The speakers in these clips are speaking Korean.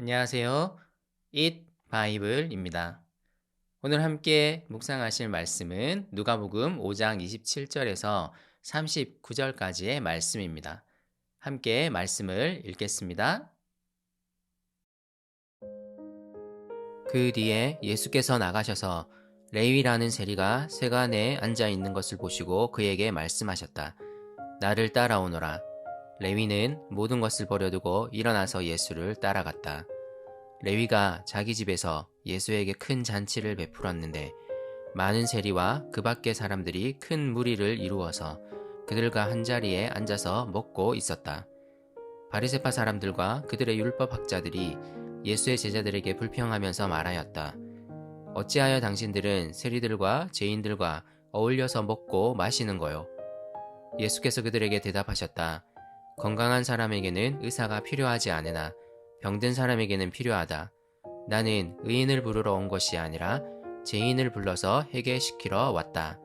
안녕하세요. Eat 바이블입니다. 오늘 함께 묵상하실 말씀은 누가복음 5장 27절에서 39절까지의 말씀입니다. 함께 말씀을 읽겠습니다. 그 뒤에 예수께서 나가셔서 레위라는 세리가 세관에 앉아 있는 것을 보시고 그에게 말씀하셨다. 나를 따라오너라. 레위는 모든 것을 버려두고 일어나서 예수를 따라갔다. 레위가 자기 집에서 예수에게 큰 잔치를 베풀었는데 많은 세리와 그 밖의 사람들이 큰 무리를 이루어서 그들과 한자리에 앉아서 먹고 있었다. 바리새파 사람들과 그들의 율법 학자들이 예수의 제자들에게 불평하면서 말하였다. 어찌하여 당신들은 세리들과 죄인들과 어울려서 먹고 마시는 거요? 예수께서 그들에게 대답하셨다. 건강한 사람에게는 의사가 필요하지 않으나 병든 사람에게는 필요하다. 나는 의인을 부르러 온 것이 아니라 죄인을 불러서 회개시키러 왔다.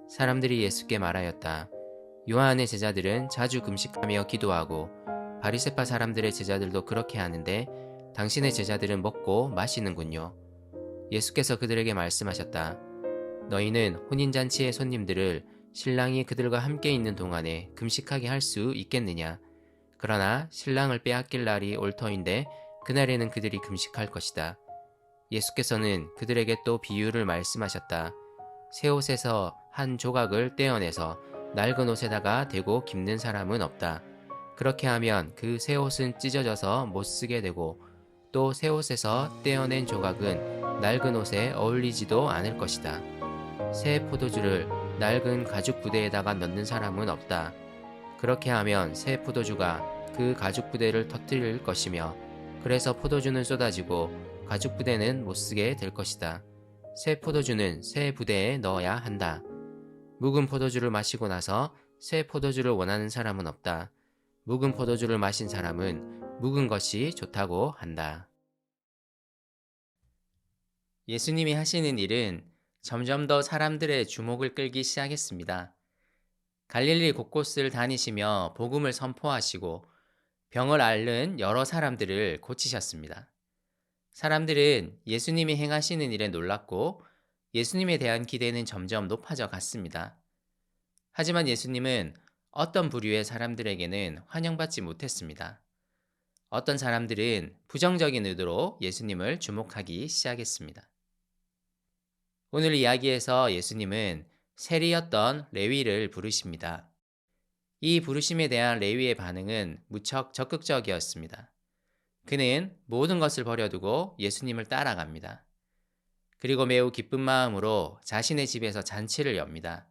사람들이 예수께 말하였다. 요한의 제자들은 자주 금식하며 기도하고 바리새파 사람들의 제자들도 그렇게 하는데 당신의 제자들은 먹고 마시는군요. 예수께서 그들에게 말씀하셨다. 너희는 혼인잔치의 손님들을 신랑이 그들과 함께 있는 동안에 금식하게 할 수 있겠느냐? 그러나 신랑을 빼앗길 날이 올 터인데 그날에는 그들이 금식할 것이다. 예수께서는 그들에게 또 비유를 말씀하셨다. 새 옷에서 한 조각을 떼어내서 낡은 옷에다가 대고 깁는 사람은 없다. 그렇게 하면 그 새 옷은 찢어져서 못 쓰게 되고 또 새 옷에서 떼어낸 조각은 낡은 옷에 어울리지도 않을 것이다. 새 포도주를 낡은 가죽 부대에다가 넣는 사람은 없다. 그렇게 하면 새 포도주가 그 가죽 부대를 터뜨릴 것이며 그래서 포도주는 쏟아지고 가죽 부대는 못 쓰게 될 것이다. 새 포도주는 새 부대에 넣어야 한다. 묵은 포도주를 마시고 나서 새 포도주를 원하는 사람은 없다. 묵은 포도주를 마신 사람은 묵은 것이 좋다고 한다. 예수님이 하시는 일은 점점 더 사람들의 주목을 끌기 시작했습니다. 갈릴리 곳곳을 다니시며 복음을 선포하시고 병을 앓는 여러 사람들을 고치셨습니다. 사람들은 예수님이 행하시는 일에 놀랐고 예수님에 대한 기대는 점점 높아져 갔습니다. 하지만 예수님은 어떤 부류의 사람들에게는 환영받지 못했습니다. 어떤 사람들은 부정적인 의도로 예수님을 주목하기 시작했습니다. 오늘 이야기에서 예수님은 세리였던 레위를 부르십니다. 이 부르심에 대한 레위의 반응은 무척 적극적이었습니다. 그는 모든 것을 버려두고 예수님을 따라갑니다. 그리고 매우 기쁜 마음으로 자신의 집에서 잔치를 엽니다.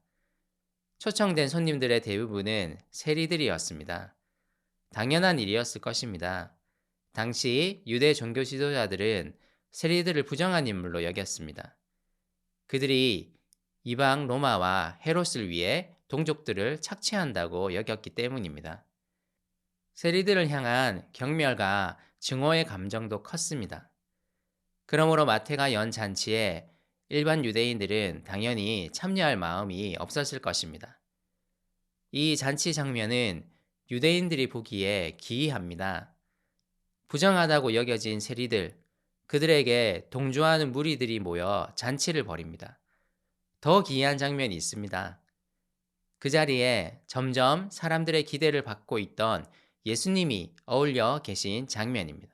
초청된 손님들의 대부분은 세리들이었습니다. 당연한 일이었을 것입니다. 당시 유대 종교 지도자들은 세리들을 부정한 인물로 여겼습니다. 그들이 이방 로마와 헤롯을 위해 동족들을 착취한다고 여겼기 때문입니다. 세리들을 향한 경멸과 증오의 감정도 컸습니다. 그러므로 마태가 연 잔치에 일반 유대인들은 당연히 참여할 마음이 없었을 것입니다. 이 잔치 장면은 유대인들이 보기에 기이합니다. 부정하다고 여겨진 세리들, 그들에게 동조하는 무리들이 모여 잔치를 벌입니다. 더 기이한 장면이 있습니다. 그 자리에 점점 사람들의 기대를 받고 있던 예수님이 어울려 계신 장면입니다.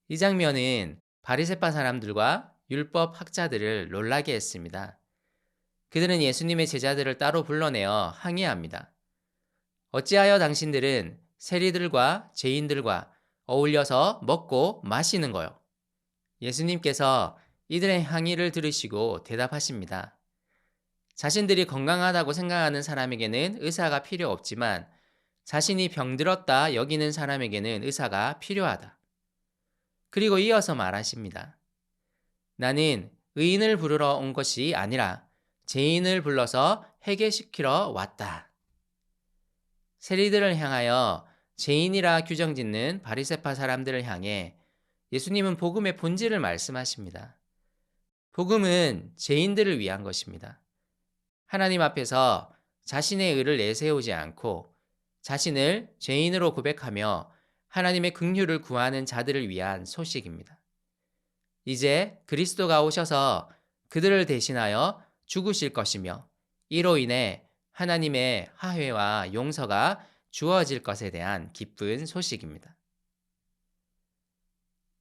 이 장면은 바리새파 사람들과 율법 학자들을 놀라게 했습니다. 그들은 예수님의 제자들을 따로 불러내어 항의합니다. 어찌하여 당신들은 세리들과 죄인들과 어울려서 먹고 마시는 거요? 예수님께서 이들의 항의를 들으시고 대답하십니다. 자신들이 건강하다고 생각하는 사람에게는 의사가 필요 없지만 자신이 병들었다 여기는 사람에게는 의사가 필요하다. 그리고 이어서 말하십니다. 나는 의인을 부르러 온 것이 아니라 죄인을 불러서 회개시키러 왔다. 세리들을 향하여 죄인이라 규정짓는 바리새파 사람들을 향해 예수님은 복음의 본질을 말씀하십니다. 복음은 죄인들을 위한 것입니다. 하나님 앞에서 자신의 의를 내세우지 않고 자신을 죄인으로 고백하며 하나님의 긍휼을 구하는 자들을 위한 소식입니다. 이제 그리스도가 오셔서 그들을 대신하여 죽으실 것이며 이로 인해 하나님의 화해와 용서가 주어질 것에 대한 기쁜 소식입니다.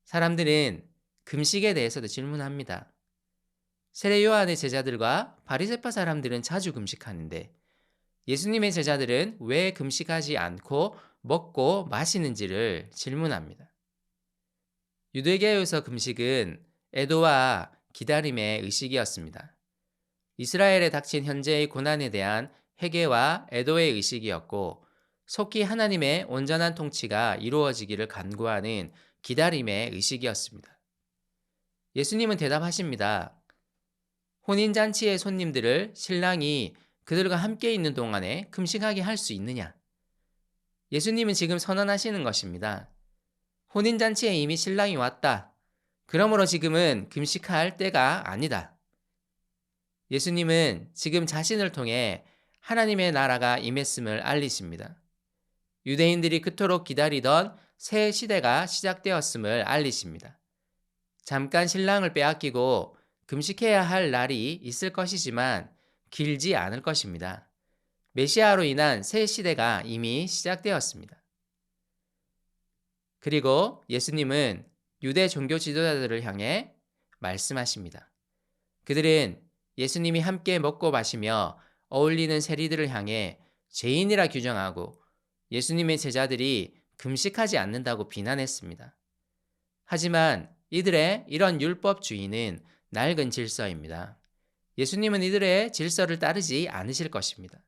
사람들은 금식에 대해서도 질문합니다. 세례 요한의 제자들과 바리새파 사람들은 자주 금식하는데 예수님의 제자들은 왜 금식하지 않고 먹고 마시는지를 질문합니다. 유대계에서 금식은 애도와 기다림의 의식이었습니다. 이스라엘에 닥친 현재의 고난에 대한 회개와 애도의 의식이었고 속히 하나님의 온전한 통치가 이루어지기를 간구하는 기다림의 의식이었습니다. 예수님은 대답하십니다. 혼인잔치의 손님들을 신랑이 그들과 함께 있는 동안에 금식하게 할 수 있느냐? 예수님은 지금 선언하시는 것입니다. 혼인잔치에 이미 신랑이 왔다. 그러므로 지금은 금식할 때가 아니다. 예수님은 지금 자신을 통해 하나님의 나라가 임했음을 알리십니다. 유대인들이 그토록 기다리던 새 시대가 시작되었음을 알리십니다. 잠깐 신랑을 빼앗기고 금식해야 할 날이 있을 것이지만 길지 않을 것입니다. 메시아로 인한 새 시대가 이미 시작되었습니다. 그리고 예수님은 유대 종교 지도자들을 향해 말씀하십니다. 그들은 예수님이 함께 먹고 마시며 어울리는 세리들을 향해 죄인이라 규정하고 예수님의 제자들이 금식하지 않는다고 비난했습니다. 하지만 이들의 이런 율법주의는 낡은 질서입니다. 예수님은 이들의 질서를 따르지 않으실 것입니다.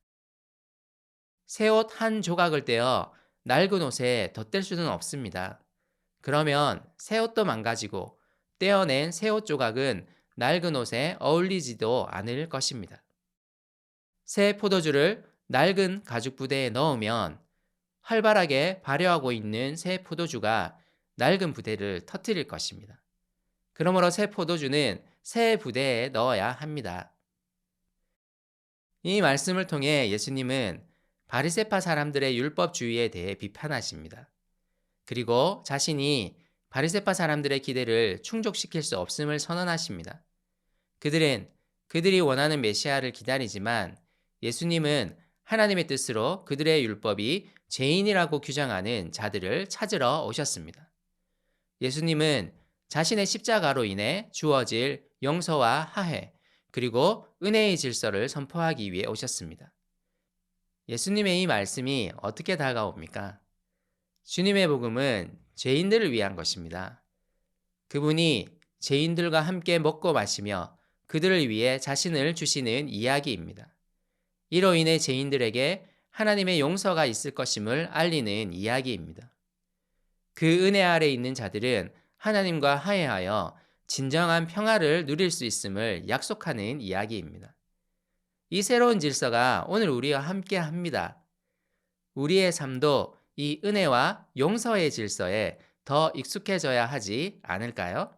새 옷 한 조각을 떼어 낡은 옷에 덧댈 수는 없습니다. 그러면 새 옷도 망가지고 떼어낸 새 옷 조각은 낡은 옷에 어울리지도 않을 것입니다. 새 포도주를 낡은 가죽 부대에 넣으면 활발하게 발효하고 있는 새 포도주가 낡은 부대를 터뜨릴 것입니다. 그러므로 새 포도주는 새 부대에 넣어야 합니다. 이 말씀을 통해 예수님은 바리새파 사람들의 율법주의에 대해 비판하십니다. 그리고 자신이 바리새파 사람들의 기대를 충족시킬 수 없음을 선언하십니다. 그들은 그들이 원하는 메시아를 기다리지만 예수님은 하나님의 뜻으로 그들의 율법이 죄인이라고 규정하는 자들을 찾으러 오셨습니다. 예수님은 자신의 십자가로 인해 주어질 용서와 화해, 그리고 은혜의 질서를 선포하기 위해 오셨습니다. 예수님의 이 말씀이 어떻게 다가옵니까? 주님의 복음은 죄인들을 위한 것입니다. 그분이 죄인들과 함께 먹고 마시며 그들을 위해 자신을 주시는 이야기입니다. 이로 인해 죄인들에게 하나님의 용서가 있을 것임을 알리는 이야기입니다. 그 은혜 아래 있는 자들은 하나님과 화해하여 진정한 평화를 누릴 수 있음을 약속하는 이야기입니다. 이 새로운 질서가 오늘 우리와 함께 합니다. 우리의 삶도 이 은혜와 용서의 질서에 더 익숙해져야 하지 않을까요?